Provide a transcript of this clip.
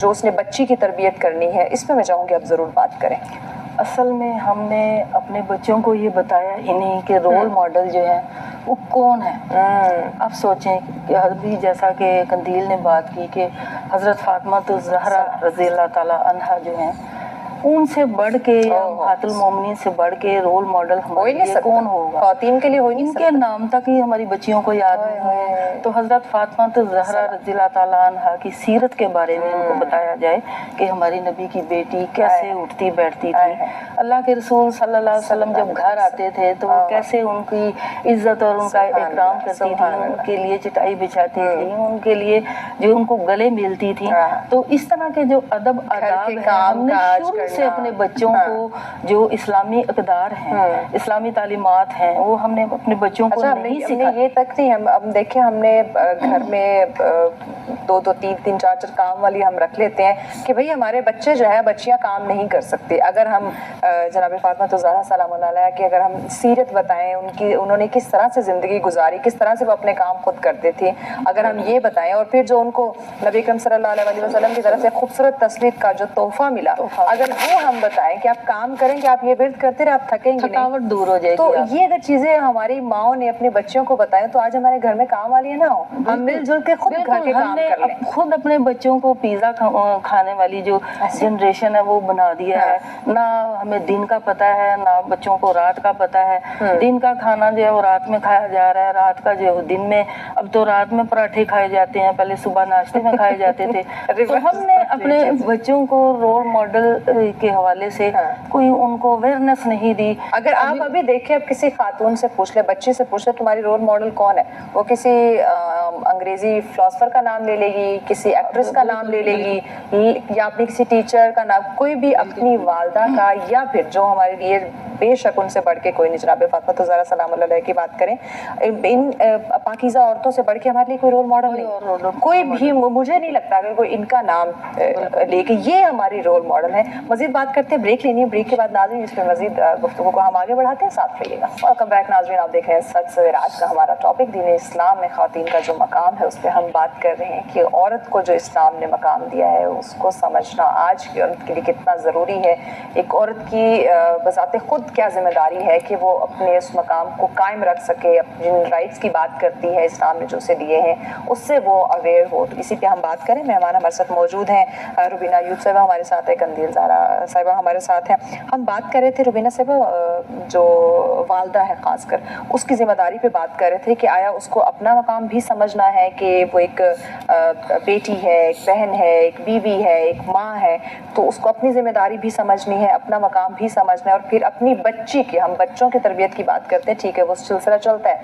جو اس نے بچی کی تربیت کرنی ہے، اس پہ میں چاہوں گی آپ ضرور بات کریں۔ اصل میں ہم نے اپنے بچوں کو یہ بتایا انہیں کہ رول ماڈل جو ہے وہ کون ہے۔ اب سوچیں کہ ابھی جیسا کہ قندیل نے بات کی کہ حضرت فاطمہ الزہرا رضی اللہ تعالی عنہا جو ہیں، ان سے بڑھ کے یا امہات المومنین سے بڑھ کے رول ماڈل ہمارے لیے کون ہوگا؟ خواتین کے لیے ہو نہیں ان کے نام تک ہی ہماری بچیوں کو یاد نہیں ہے۔ تو حضرت فاطمہ الزہرا رضی اللہ تعالی عنہا کی سیرت کے بارے میں ان کو بتایا جائے کہ ہماری نبی کی بیٹی کیسے اٹھتی بیٹھتی تھی، اللہ کے رسول صلی اللہ علیہ وسلم جب گھر آتے تھے تو کیسے ان کی عزت اور ان کا احترام کرتی تھی، ان کے لیے چٹائی بچھاتی تھی، ان کے لیے جو ان کو گلے ملتی تھی۔ تو اس طرح کے جو ادب آداب ہیں ہم نے شروع سے اپنے بچوں کو جو اسلامی اقدار ہیں، اسلامی تعلیمات ہیں، وہ ہم نے اپنے بچوں کو نہیں سکھایا۔ یہ تک نہیں، ہم دیکھیں ہم نے گھر میں دو تین چار کام والی ہم رکھ لیتے ہیں کہ بھئی ہمارے بچے جو ہے بچیاں کام نہیں کر سکتے۔ اگر ہم جناب فاطمہ الزہرا سلام اللہ علیہا کی اگر ہم سیرت بتائیں، انہوں نے کس طرح سے زندگی گزاری، کس طرح سے وہ اپنے کام خود کرتے تھے، اگر ہم یہ بتائیں، اور پھر جو ان کو نبی اکرم صلی اللہ علیہ وسلم کی طرف سے خوبصورت تصویر کا جو تحفہ ملا، اگر وہ ہم بتائیں کہ آپ کام کریں کہ آپ یہ ورد کرتے رہے آپ تھکیں گے، تھکاوٹ دور ہو جائے گی۔ تو یہ اگر چیزیں ہماری ماؤں نے اپنے بچوں کو بتائیں تو آج ہمارے گھر میں کام والی نہ ہو، ہم مل جل کے خود گھر کے کام کر لیں۔ خود اپنے بچوں کو پیزا کھانے والی جو جنریشن ہے وہ بنا دیا ہے، نہ ہمیں دن کا پتہ ہے نہ بچوں کو رات کا پتہ ہے۔ دن کا کھانا جو ہے وہ رات میں کھایا جا رہا ہے، رات کا جو ہے وہ دن میں۔ اب تو رات میں پراٹھے کھائے جاتے ہیں، پہلے صبح ناشتے میں کھائے جاتے تھے۔ تو ہم نے اپنے بچوں کو رول ماڈل کے حوالے سے کوئی ان کو اویئرنیس نہیں دی۔ اگر آپ ابھی دیکھیں، اب کسی خاتون سے پوچھ لیں، بچی سے پوچھ لیں تمہاری رول ماڈل کون ہے، وہ کسی انگریزی فلاسفر کا نام لے لے گی، کسی ایکٹریس کا نام لے لے گی، یا اپنی کسی ٹیچر کا نام، کوئی بھی اپنی والدہ کا، یا پھر جو ہمارے لیے بے شک ان سے بڑھ کے کوئی نہیں۔ جناب فاطمہ الزہرا سلام اللہ علیہ کی بات کریں، ان پاکیزہ عورتوں سے بڑھ کے ہمارے لیے کوئی رول ماڈل نہیں، کوئی بھی مجھے نہیں لگتا کہ کوئی ان کا نام لے کے یہ ہماری رول ماڈل ہے۔ مزید بات کرتے ہیں، بریک لینی ہے، بریک کے بعد ناظرین اس پہ مزید گفتگو کو ہم آگے بڑھاتے ہیں، ساتھ رہیے گا۔ ویلکم بیک ناظرین، آپ دیکھ رہے ہیں سچ سویرے۔ آج کا ہمارا ٹاپک دین اسلام میں خواتین کا جو مقام ہے اس پہ ہم بات کر رہے ہیں کہ عورت کو جو اسلام نے مقام دیا ہے اس کو سمجھنا آج کی عورت کے لیے کتنا ضروری ہے۔ ایک عورت کی بذات خود کیا ذمہ داری ہے کہ وہ اپنے اس مقام کو قائم رکھ سکے، جن رائٹس کی بات کرتی ہے اسلام نے جو اسے دیے ہیں اس سے وہ اویئر ہو۔ تو اسی پہ ہم بات کریں، مہمان ہمارے ساتھ موجود ہیں، روبینہ ایوب صاحبہ ہمارے ساتھ ہے، قندیل زہرا صاحبہ ہمارے ساتھ ہیں۔ ہم بات کر رہے تھے روبینہ صاحبہ جو والدہ ہے خاص کر اس کی ذمہ داری پہ بات کر رہے تھے کہ آیا اس کو اپنا مقام بھی سمجھنا ہے کہ وہ ایک بیٹی ہے، ایک بہن ہے، ایک بیوی ہے، ایک ماں ہے، تو اس کو اپنی ذمہ داری بھی سمجھنی ہے، اپنا مقام بھی سمجھنا ہے، اور پھر اپنی بچی کی، ہم بچوں کی تربیت کی بات کرتے ہیں، ٹھیک ہے وہ سلسلہ چلتا ہے۔